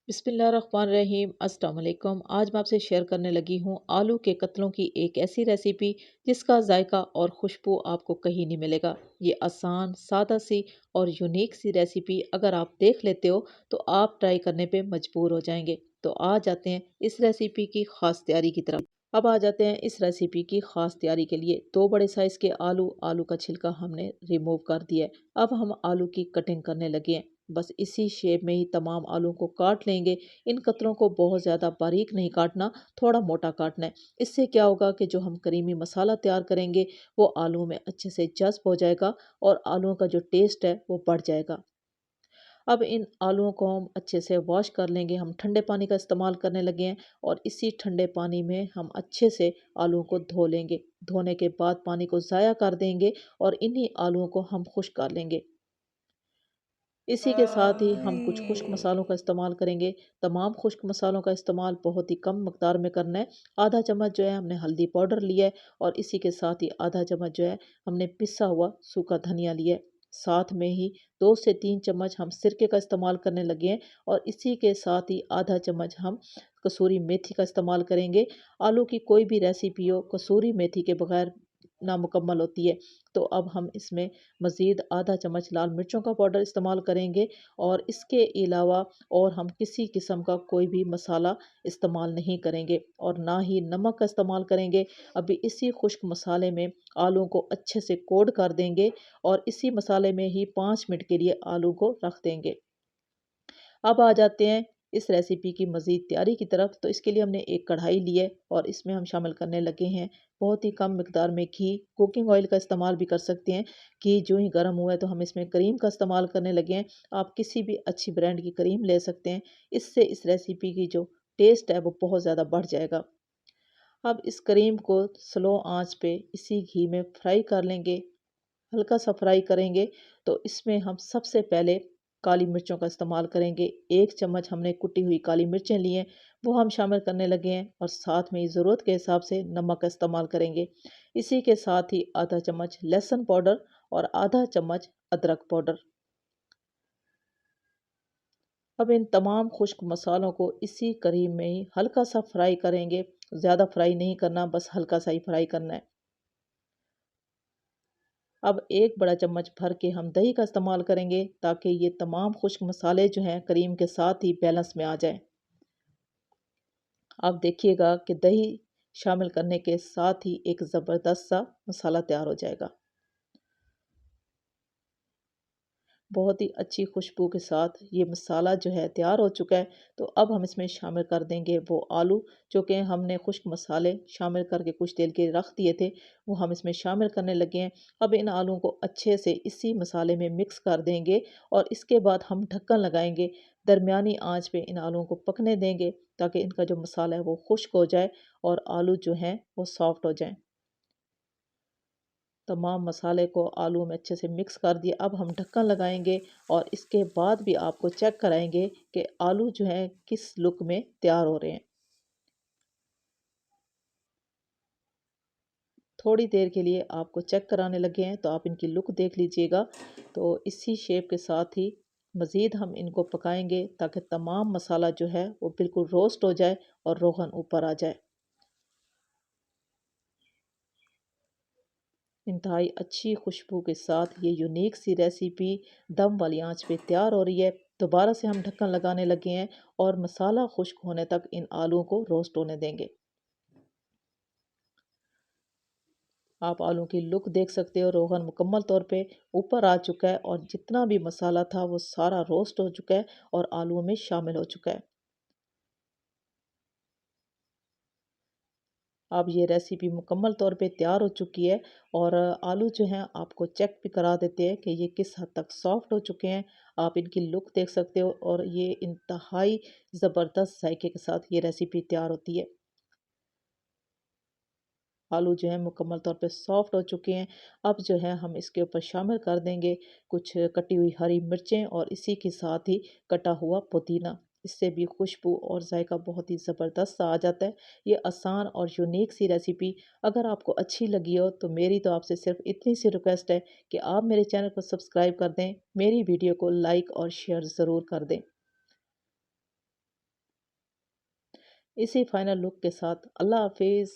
बिस्मिल्लाहिर्रहमानिर्रहीम अस्सलाम वालेकुम। आज मैं आपसे शेयर करने लगी हूँ आलू के कतलों की एक ऐसी रेसिपी जिसका जायका और खुशबू आपको कहीं नहीं मिलेगा। ये आसान, सादा सी और यूनिक सी रेसिपी अगर आप देख लेते हो तो आप ट्राई करने पे मजबूर हो जाएंगे। तो आ जाते हैं इस रेसिपी की खास तैयारी की तरफ। अब आ जाते हैं इस रेसिपी की खास तैयारी के लिए। दो बड़े साइज के आलू का छिलका हमने रिमूव कर दिया है। अब हम आलू की कटिंग करने लगे हैं। बस इसी शेप में ही तमाम आलू को काट लेंगे। इन कतरों को बहुत ज़्यादा बारीक नहीं काटना, थोड़ा मोटा काटना है। इससे क्या होगा कि जो हम करीमी मसाला तैयार करेंगे वो आलू में अच्छे से जज़्ब हो जाएगा और आलूओं का जो टेस्ट है वो बढ़ जाएगा। अब इन आलूओं को हम अच्छे से वॉश कर लेंगे। हम ठंडे पानी का इस्तेमाल करने लगे हैं और इसी ठंडे पानी में हम अच्छे से आलूओं को धो लेंगे। धोने के बाद पानी को ज़ाया कर देंगे और इन्हीं आलूओं को हम खुश्क कर लेंगे। इसी के साथ ही हम कुछ खुश्क मसालों का इस्तेमाल करेंगे। तमाम खुश्क मसालों का इस्तेमाल बहुत ही कम मकदार में करना है। आधा चम्मच जो है हमने हल्दी पाउडर लिया है और इसी के साथ ही आधा चम्मच जो है हमने पिसा हुआ सूखा धनिया लिया है। साथ में ही 2 से 3 चम्मच हम सिरके का इस्तेमाल करने लगे हैं और इसी के साथ ही आधा चम्मच हम कसूरी मेथी का इस्तेमाल करेंगे। आलू की कोई भी रेसिपी हो कसूरी मेथी के बगैर नामुकम्मल होती है। तो अब हम इसमें मज़ीद आधा चम्मच लाल मिर्चों का पाउडर इस्तेमाल करेंगे और इसके अलावा और हम किसी किस्म का कोई भी मसाला इस्तेमाल नहीं करेंगे और ना ही नमक का इस्तेमाल करेंगे। अभी इसी खुश्क मसाले में आलू को अच्छे से कोट कर देंगे और इसी मसाले में ही 5 मिनट के लिए आलू को रख देंगे। अब आ जाते हैं इस रेसिपी की मज़ीद तैयारी की तरफ। तो इसके लिए हमने एक कढ़ाई ली है और इसमें हम शामिल करने लगे हैं बहुत ही कम मिकदार में घी। कुकिंग ऑयल का इस्तेमाल भी कर सकते हैं। घी जो ही गर्म हुआ है तो हम इसमें क्रीम का इस्तेमाल करने लगे हैं। आप किसी भी अच्छी ब्रांड की क्रीम ले सकते हैं। इससे इस रेसिपी की जो टेस्ट है वो बहुत ज़्यादा बढ़ जाएगा। अब इस क्रीम को स्लो आंच पे इसी घी में फ्राई कर लेंगे। हल्का सा फ्राई करेंगे तो इसमें हम सबसे पहले काली मिर्चों का इस्तेमाल करेंगे। 1 चम्मच हमने कुटी हुई काली मिर्चें ली हैं, वो हम शामिल करने लगे हैं और साथ में ही ज़रूरत के हिसाब से नमक का इस्तेमाल करेंगे। इसी के साथ ही आधा चम्मच लहसुन पाउडर और आधा चम्मच अदरक पाउडर। अब इन तमाम खुश्क मसालों को इसी करीब में ही हल्का सा फ्राई करेंगे। ज़्यादा फ्राई नहीं करना, बस हल्का सा ही फ्राई करना है। अब एक बड़ा चम्मच भर के हम दही का इस्तेमाल करेंगे ताकि ये तमाम खुश्क मसाले जो हैं करीम के साथ ही बैलेंस में आ जाएं। आप देखिएगा कि दही शामिल करने के साथ ही एक ज़बरदस्त सा मसाला तैयार हो जाएगा। बहुत ही अच्छी खुशबू के साथ ये मसाला जो है तैयार हो चुका है। तो अब हम इसमें शामिल कर देंगे वो आलू जो कि हमने खुश्क मसाले शामिल करके कुछ देर के लिए रख दिए थे, वो हम इसमें शामिल करने लगे हैं। अब इन आलूओं को अच्छे से इसी मसाले में मिक्स कर देंगे और इसके बाद हम ढक्कन लगाएंगे। दरमियानी आंच पे इन आलूओं को पकने देंगे ताकि इनका जो मसाला है वो खुश्क हो जाए और आलू जो हैं वो सॉफ्ट हो जाएं। तमाम मसाले को आलू में अच्छे से मिक्स कर दिया। अब हम ढक्कन लगाएंगे और इसके बाद भी आपको चेक कराएंगे कि आलू जो हैं किस लुक में तैयार हो रहे हैं। थोड़ी देर के लिए आपको चेक कराने लगे हैं तो आप इनकी लुक देख लीजिएगा। तो इसी शेप के साथ ही मज़ीद हम इनको पकाएंगे ताकि तमाम मसाला जो है वो बिल्कुल रोस्ट हो जाए और रोगन ऊपर आ जाए। इंतहाई अच्छी खुशबू के साथ ये यूनिक सी रेसिपी दम वाली आंच पे तैयार हो रही है। दोबारा से हम ढक्कन लगाने लगे हैं और मसाला खुश्क होने तक इन आलूओं को रोस्ट होने देंगे। आप आलू की लुक देख सकते हो, रोगन मुकम्मल तौर पे ऊपर आ चुका है और जितना भी मसाला था वो सारा रोस्ट हो चुका है और आलूओं में शामिल हो चुका है। अब ये रेसिपी मुकम्मल तौर पे तैयार हो चुकी है और आलू जो हैं आपको चेक भी करा देते हैं कि ये किस हद तक सॉफ्ट हो चुके हैं। आप इनकी लुक देख सकते हो और ये इंतहाई ज़बरदस्त जायके के साथ ये रेसिपी तैयार होती है। आलू जो है मुकम्मल तौर पे सॉफ्ट हो चुके हैं। अब जो है हम इसके ऊपर शामिल कर देंगे कुछ कटी हुई हरी मिर्चें और इसी के साथ ही कटा हुआ पुदीना। इससे भी खुशबू और जायका बहुत ही ज़बरदस्त सा आ जाता है। ये आसान और यूनिक सी रेसिपी अगर आपको अच्छी लगी हो तो मेरी तो आपसे सिर्फ इतनी सी रिक्वेस्ट है कि आप मेरे चैनल को सब्सक्राइब कर दें, मेरी वीडियो को लाइक और शेयर ज़रूर कर दें। इसी फाइनल लुक के साथ अल्लाह हाफिज़।